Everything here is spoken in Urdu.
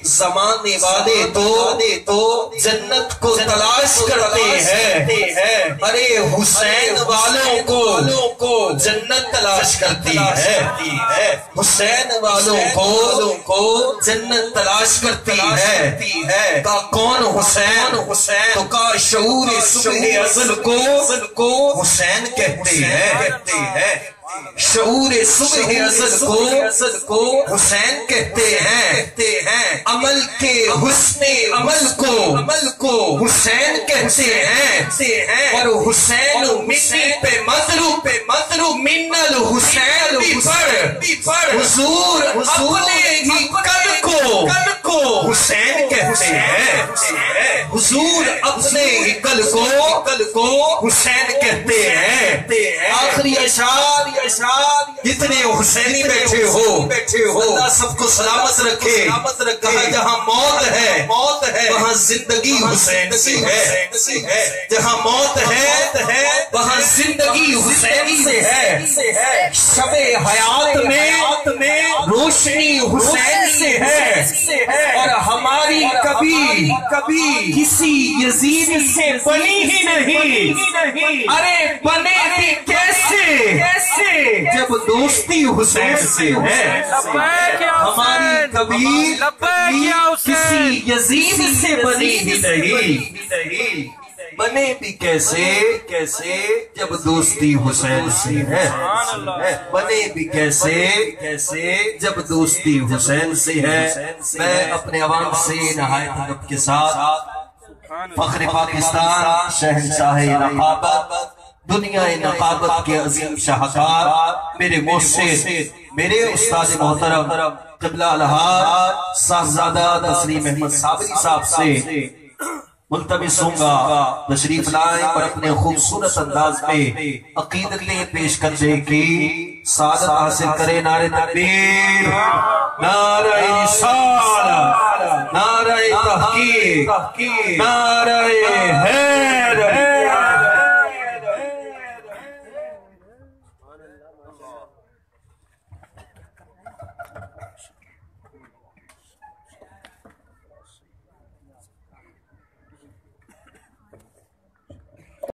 زمانے والے تو جنت کو تلاش کرتے ہیں، ارے حسین والوں کو جنت تلاش کرتی ہے، حسین والوں کو جنت تلاش کرتی ہے۔ کا کون حسین؟ تو کا شعور صبح ازل کو حسین کہتے ہیں، شعور صبح ازل کو حسین کہتے ہیں، عمل کے حسن عمل کو حسین کہتے ہیں، اور حسین مٹی پہ مضروب من الحسین بھی پڑھ، حضور اپنے ہی کل کو حسین کہتے ہیں، حضور اپنے ہی کل کو حسین کہتے ہیں۔ آخری اشعار جتنے حسینی بیٹھے ہو اللہ سب کو سلامت رکھے، کہا جہاں موت ہے وہاں زندگی حسین سے ہے، جہاں موت ہے وہاں زندگی حسین سے ہے، شب حیات میں روشنی حسین سے ہے، اور ہماری کبھی کسی یزید سے بنی ہی نہیں، ارے بنے بھی کیسے جب دوستی حسین سے ہے، ہماری کبھی کسی یزید سے بنی ہی نہیں، بنے بھی کیسے جب دوستی حسین سے ہے، بنے بھی کیسے جب دوستی حسین سے ہے۔ میں اپنے عوام سے نہایت ادب کے ساتھ فخر پاکستان شہنشاہ نقابت دنیا نقابت کے عظیم شاہکار میرے مرشد میرے استاد محترم قبلہ الہار صاحبزادہ تسلیم احمد صابری صاحب سے ملتمس ہوں گا تشریف لائیں اور اپنے خوبصورت انداز میں عقیدتیں پیش کرنے کی سعادت حاصل کریں۔ نعرہ تکبیر، نعرہ رسالت، نعرہ تحقیق، نعرہ حیدر۔